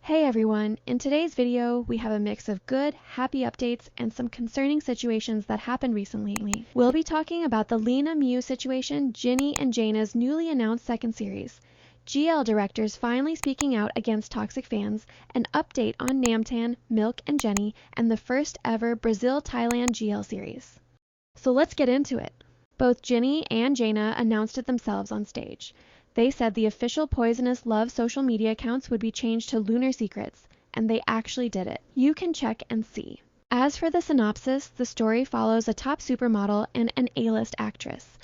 Hey everyone, in today's video we have a mix of good, happy updates and some concerning situations that happened recently. We'll be talking about the Lenamiu Situation, Ginnyjayna's newly announced second series, GL directors finally speaking out against toxic fans, an update on Namtan, Milk and Jennie, and the first ever Brazil-Thailand GL series. So let's get into it. Both Ginny and Jayna announced it themselves on stage. They said the official Poisonous Love social media accounts would be changed to Lunar Secrets, and they actually did it. You can check and see. As for the synopsis, the story follows a top supermodel and an A-list actress.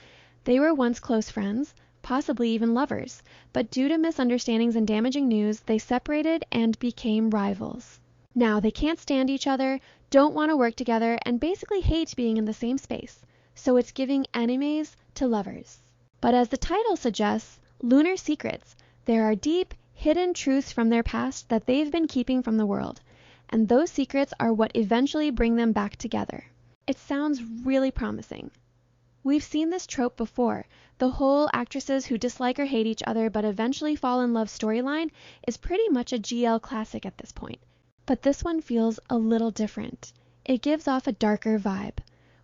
They were once close friends, possibly even lovers, but due to misunderstandings and damaging news, they separated and became rivals. Now they can't stand each other, don't want to work together, and basically hate being in the same space. So it's giving enemies to lovers. But as the title suggests, Lunar Secrets, there are deep, hidden truths from their past that they've been keeping from the world, and those secrets are what eventually bring them back together. It sounds really promising. We've seen this trope before. The whole actresses who dislike or hate each other but eventually fall in love storyline is pretty much a GL classic at this point. But this one feels a little different. It gives off a darker vibe.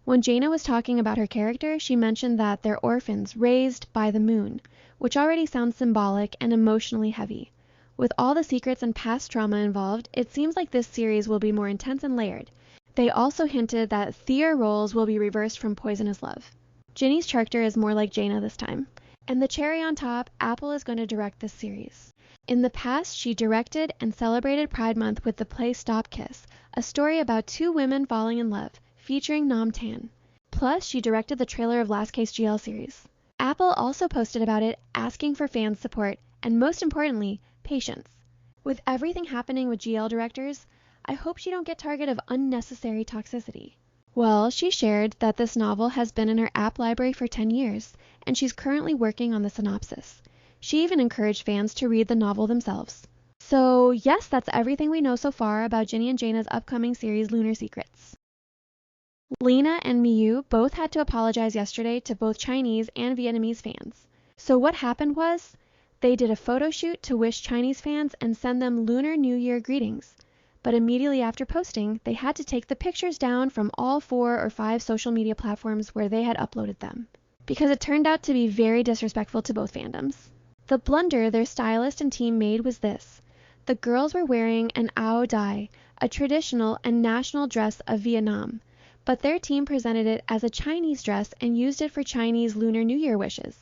When Jayna was talking about her character, she mentioned that they're orphans raised by the moon, which already sounds symbolic and emotionally heavy. With all the secrets and past trauma involved, it seems like this series will be more intense and layered. They also hinted that Thea roles will be reversed from Poisonous Love. Ginny's character is more like Jayna this time. And the cherry on top, Apple is going to direct this series. In the past, she directed and celebrated Pride Month with the play Stop Kiss, a story about two women falling in love, featuring Namtan. Plus, she directed the trailer of Last Case GL series. Apple also posted about it, asking for fans' support, and most importantly, patience. With everything happening with GL directors, I hope she don't get target of unnecessary toxicity. Well, she shared that this novel has been in her app library for 10 years, and she's currently working on the synopsis. She even encouraged fans to read the novel themselves. So yes, that's everything we know so far about Ginnyjayna's upcoming series Lunar Secrets. Lena and Miu both had to apologize yesterday to both Chinese and Vietnamese fans. So what happened was, they did a photo shoot to wish Chinese fans and send them Lunar New Year greetings. But immediately after posting, they had to take the pictures down from all 4 or 5 social media platforms where they had uploaded them, because it turned out to be very disrespectful to both fandoms. The blunder their stylist and team made was this. The girls were wearing an áo dai, a traditional and national dress of Vietnam, but their team presented it as a Chinese dress and used it for Chinese Lunar New Year wishes.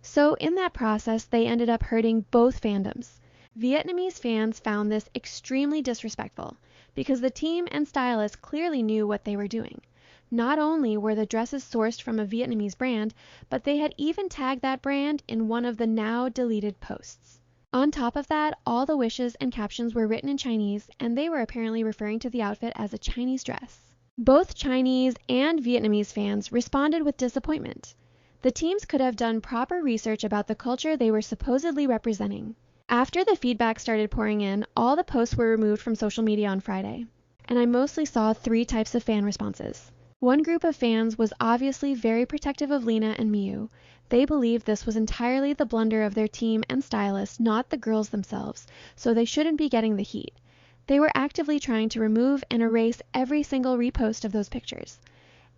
So in that process, they ended up hurting both fandoms. Vietnamese fans found this extremely disrespectful because the team and stylist clearly knew what they were doing. Not only were the dresses sourced from a Vietnamese brand, but they had even tagged that brand in one of the now deleted posts. On top of that, all the wishes and captions were written in Chinese, and they were apparently referring to the outfit as a Chinese dress. Both Chinese and Vietnamese fans responded with disappointment. The teams could have done proper research about the culture they were supposedly representing. After the feedback started pouring in, all the posts were removed from social media on Friday, and I mostly saw 3 types of fan responses. One group of fans was obviously very protective of Lena and Miu. They believed this was entirely the blunder of their team and stylist, not the girls themselves, so they shouldn't be getting the heat. They were actively trying to remove and erase every single repost of those pictures.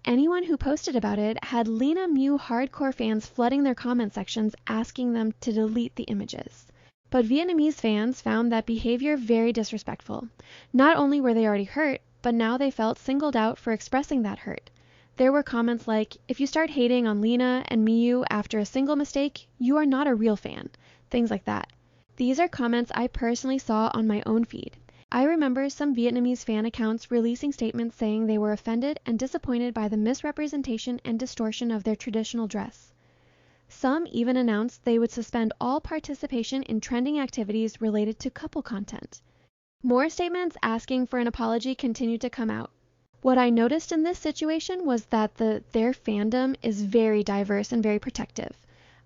Anyone who posted about it had Lenamiu hardcore fans flooding their comment sections asking them to delete the images. But Vietnamese fans found that behavior very disrespectful. Not only were they already hurt, but now they felt singled out for expressing that hurt. There were comments like, if you start hating on Lena and Miu after a single mistake, you are not a real fan. Things like that. These are comments I personally saw on my own feed. I remember some Vietnamese fan accounts releasing statements saying they were offended and disappointed by the misrepresentation and distortion of their traditional dress. Some even announced they would suspend all participation in trending activities related to couple content. More statements asking for an apology continued to come out. What I noticed in this situation was that their fandom is very diverse and very protective.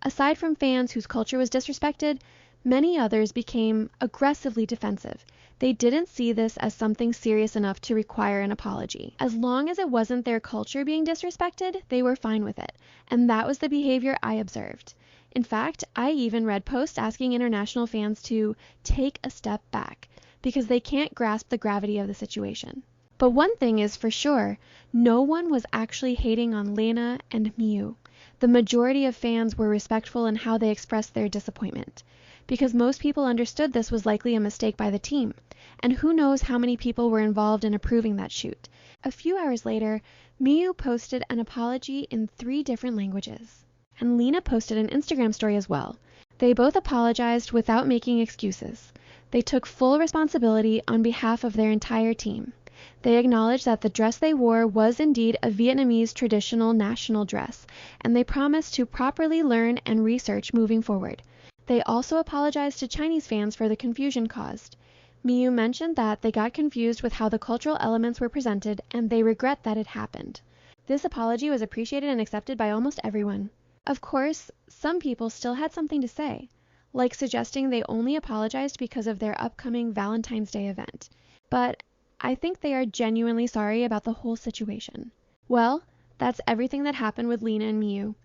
Aside from fans whose culture was disrespected, many others became aggressively defensive. They didn't see this as something serious enough to require an apology. As long as it wasn't their culture being disrespected, they were fine with it, and that was the behavior I observed. In fact, I even read posts asking international fans to take a step back. because they can't grasp the gravity of the situation. But one thing is for sure, no one was actually hating on Lena and Miu. The majority of fans were respectful in how they expressed their disappointment, because most people understood this was likely a mistake by the team, and who knows how many people were involved in approving that shoot. A few hours later, Miu posted an apology in 3 different languages, and Lena posted an Instagram story as well. They both apologized without making excuses. They took full responsibility on behalf of their entire team. They acknowledged that the dress they wore was indeed a Vietnamese traditional national dress, and they promised to properly learn and research moving forward. They also apologized to Chinese fans for the confusion caused. Miu mentioned that they got confused with how the cultural elements were presented, and they regret that it happened. This apology was appreciated and accepted by almost everyone. Of course, some people still had something to say, like suggesting they only apologized because of their upcoming Valentine's Day event. But I think they are genuinely sorry about the whole situation. Well, that's everything that happened with Lena and Miu.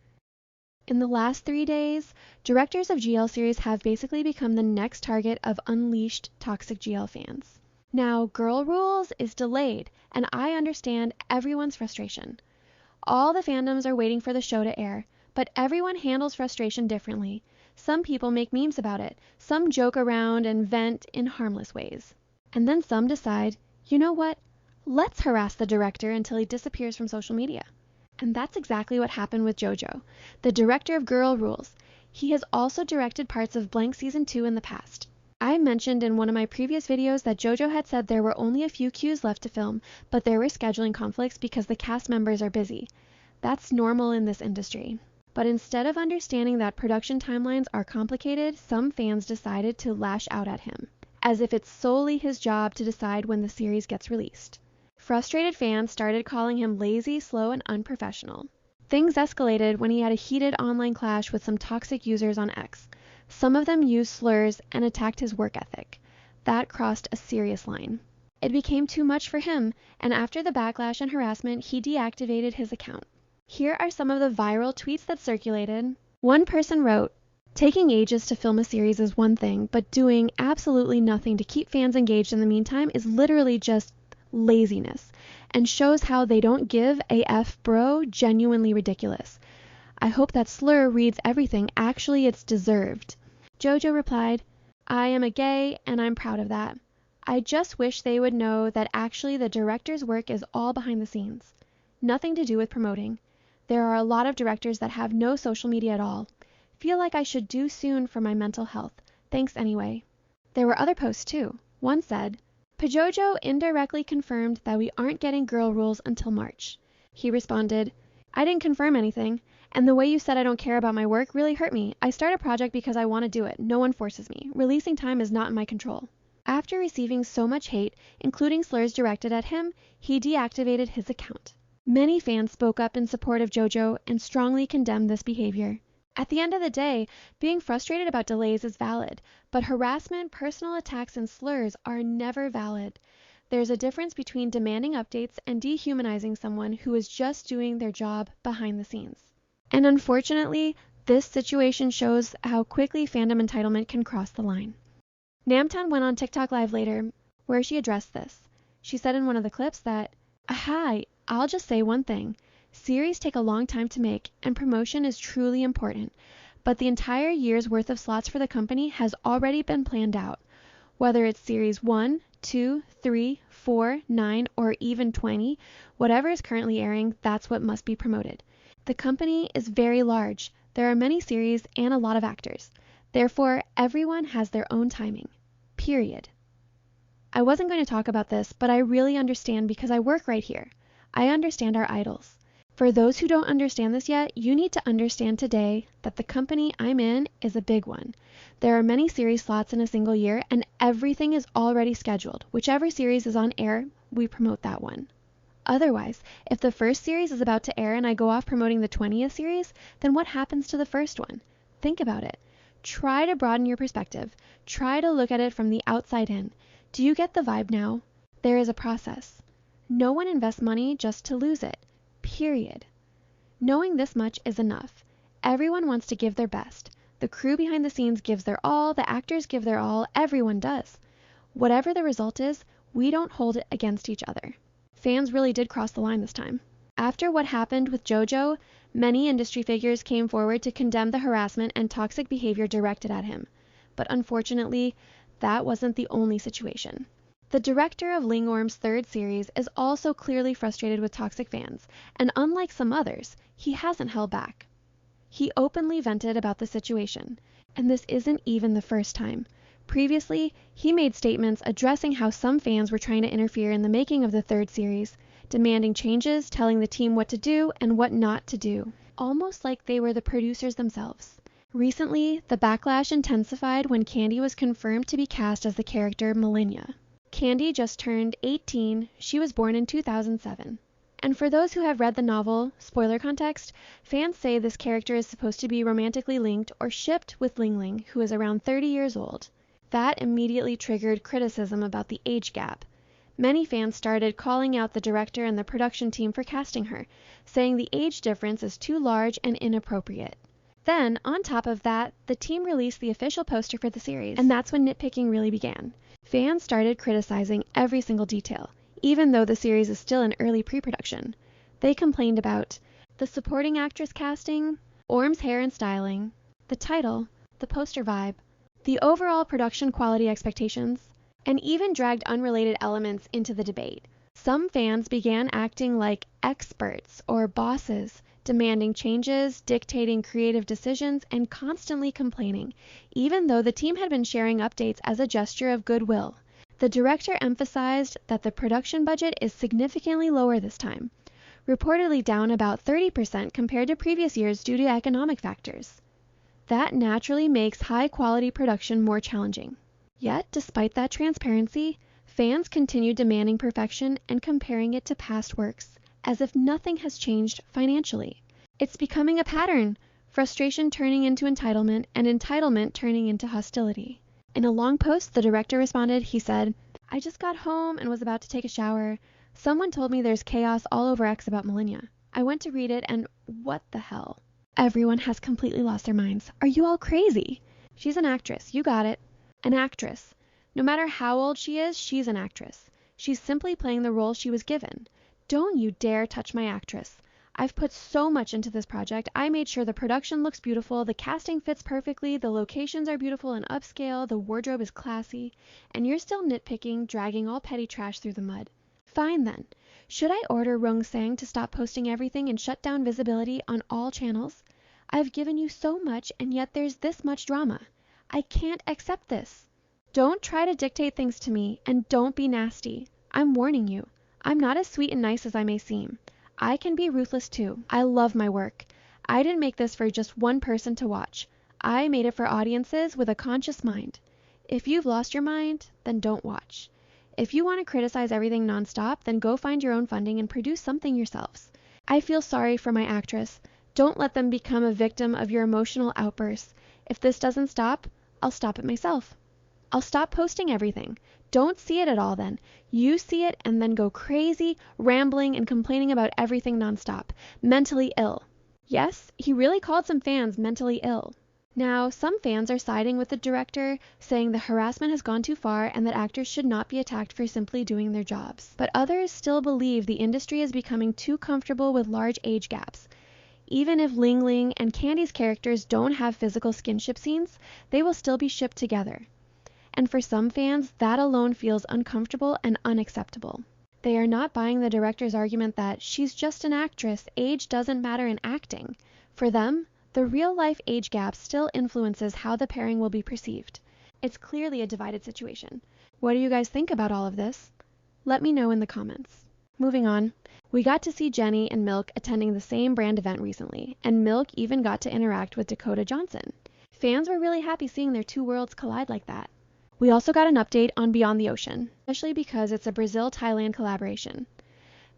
In the last 3 days, directors of GL series have basically become the next target of unleashed toxic GL fans. Now, Girl Rules is delayed, and I understand everyone's frustration. All the fandoms are waiting for the show to air, but everyone handles frustration differently. Some people make memes about it, some joke around and vent in harmless ways. And then some decide, you know what? Let's harass the director until he disappears from social media. And that's exactly what happened with Jojo, the director of Girl Rules. He has also directed parts of Blank Season 2 in the past. I mentioned in one of my previous videos that Jojo had said there were only a few cues left to film, but there were scheduling conflicts because the cast members are busy. That's normal in this industry. But instead of understanding that production timelines are complicated, some fans decided to lash out at him, as if it's solely his job to decide when the series gets released. Frustrated fans started calling him lazy, slow, and unprofessional. Things escalated when he had a heated online clash with some toxic users on X. Some of them used slurs and attacked his work ethic. That crossed a serious line. It became too much for him, and after the backlash and harassment, he deactivated his account. Here are some of the viral tweets that circulated. One person wrote, "Taking ages to film a series is one thing, but doing absolutely nothing to keep fans engaged in the meantime is literally just laziness, and shows how they don't give a F bro. Genuinely ridiculous. I hope that slur reads everything. Actually, it's deserved." Jojo replied, "I am a gay, and I'm proud of that. I just wish they would know that actually the director's work is all behind the scenes. Nothing to do with promoting. There are a lot of directors that have no social media at all. Feel like I should do soon for my mental health. Thanks anyway." There were other posts too. One said, "Jojo indirectly confirmed that we aren't getting Girl Rules until March." He responded, "I didn't confirm anything, and the way you said I don't care about my work really hurt me. I start a project because I want to do it. No one forces me. Releasing time is not in my control." After receiving so much hate, including slurs directed at him, he deactivated his account. Many fans spoke up in support of Jojo and strongly condemned this behavior. At the end of the day, being frustrated about delays is valid, but harassment, personal attacks, and slurs are never valid. There's a difference between demanding updates and dehumanizing someone who is just doing their job behind the scenes. And unfortunately, this situation shows how quickly fandom entitlement can cross the line. Namtan went on TikTok Live later, where she addressed this. She said in one of the clips that, "Hi, I'll just say one thing. Series take a long time to make, and promotion is truly important, but the entire year's worth of slots for the company has already been planned out. Whether it's Series 1, 2, 3, 4, 9, or even 20, whatever is currently airing, that's what must be promoted. The company is very large. There are many series and a lot of actors. Therefore, everyone has their own timing. Period." I wasn't going to talk about this, but I really understand because I work right here. I understand our idols. For those who don't understand this yet, you need to understand today that the company I'm in is a big one. There are many series slots in a single year, and everything is already scheduled. Whichever series is on air, we promote that one. Otherwise, if the first series is about to air and I go off promoting the 20th series, then what happens to the first one? Think about it. Try to broaden your perspective. Try to look at it from the outside in. Do you get the vibe now? There is a process. No one invests money just to lose it. Period. Knowing this much is enough. Everyone wants to give their best. The crew behind the scenes gives their all, the actors give their all, everyone does. Whatever the result is, we don't hold it against each other. Fans really did cross the line this time. After what happened with Jojo, many industry figures came forward to condemn the harassment and toxic behavior directed at him. But unfortunately, that wasn't the only situation. The director of Iingorm's third series is also clearly frustrated with toxic fans, and unlike some others, he hasn't held back. He openly vented about the situation, and this isn't even the first time. Previously, he made statements addressing how some fans were trying to interfere in the making of the third series, demanding changes, telling the team what to do and what not to do, almost like they were the producers themselves. Recently, the backlash intensified when Candy was confirmed to be cast as the character Millennia. Candy just turned 18, she was born in 2007. And for those who have read the novel, spoiler context, fans say this character is supposed to be romantically linked or shipped with Ling Ling, who is around 30 years old. That immediately triggered criticism about the age gap. Many fans started calling out the director and the production team for casting her, saying the age difference is too large and inappropriate. Then, on top of that, the team released the official poster for the series, and that's when nitpicking really began. Fans started criticizing every single detail, even though the series is still in early pre-production. They complained about the supporting actress casting, Orm's hair and styling, the title, the poster vibe, the overall production quality expectations, and even dragged unrelated elements into the debate. Some fans began acting like experts or bosses, demanding changes, dictating creative decisions, and constantly complaining, even though the team had been sharing updates as a gesture of goodwill. The director emphasized that the production budget is significantly lower this time, reportedly down about 30% compared to previous years due to economic factors. That naturally makes high-quality production more challenging. Yet, despite that transparency, fans continue demanding perfection and comparing it to past works, as if nothing has changed financially. It's becoming a pattern, frustration turning into entitlement, and entitlement turning into hostility. In a long post, the director responded, he said, "I just got home and was about to take a shower. Someone told me there's chaos all over X about Millennia. I went to read it and what the hell? Everyone has completely lost their minds. Are you all crazy? She's an actress, you got it. An actress. No matter how old she is, she's an actress. She's simply playing the role she was given. Don't you dare touch my actress. I've put so much into this project. I made sure the production looks beautiful, the casting fits perfectly, the locations are beautiful and upscale, the wardrobe is classy, and you're still nitpicking, dragging all petty trash through the mud. Fine then. Should I order Rung Sang to stop posting everything and shut down visibility on all channels? I've given you so much and yet there's this much drama. I can't accept this. Don't try to dictate things to me and don't be nasty. I'm warning you. I'm not as sweet and nice as I may seem. I can be ruthless too. I love my work. I didn't make this for just one person to watch. I made it for audiences with a conscious mind. If you've lost your mind, then don't watch. If you want to criticize everything nonstop, then go find your own funding and produce something yourselves. I feel sorry for my actress. Don't let them become a victim of your emotional outbursts. If this doesn't stop, I'll stop it myself. I'll stop posting everything. Don't see it at all then. You see it and then go crazy, rambling and complaining about everything nonstop. Mentally ill. Yes, he really called some fans mentally ill. Now, some fans are siding with the director, saying the harassment has gone too far and that actors should not be attacked for simply doing their jobs. But others still believe the industry is becoming too comfortable with large age gaps. Even if Ling Ling and Candy's characters don't have physical skinship scenes, they will still be shipped together. And for some fans, that alone feels uncomfortable and unacceptable. They are not buying the director's argument that she's just an actress, age doesn't matter in acting. For them, the real-life age gap still influences how the pairing will be perceived. It's clearly a divided situation. What do you guys think about all of this? Let me know in the comments. Moving on, we got to see Jennie and Milk attending the same brand event recently, and Milk even got to interact with Dakota Johnson. Fans were really happy seeing their two worlds collide like that. We also got an update on Beyond the Ocean, especially because it's a Brazil-Thailand collaboration.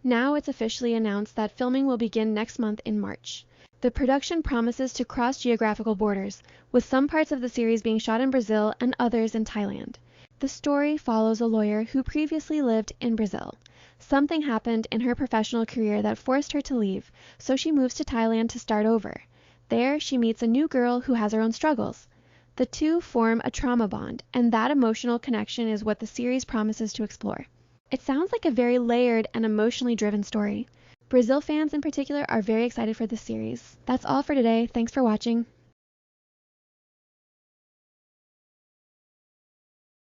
Now it's officially announced that filming will begin next month in March. The production promises to cross geographical borders, with some parts of the series being shot in Brazil and others in Thailand. The story follows a lawyer who previously lived in Brazil. Something happened in her professional career that forced her to leave, so she moves to Thailand to start over. There, she meets a new girl who has her own struggles. The two form a trauma bond, and that emotional connection is what the series promises to explore. It sounds like a very layered and emotionally driven story. Brazil fans in particular are very excited for this series. That's all for today. Thanks for watching.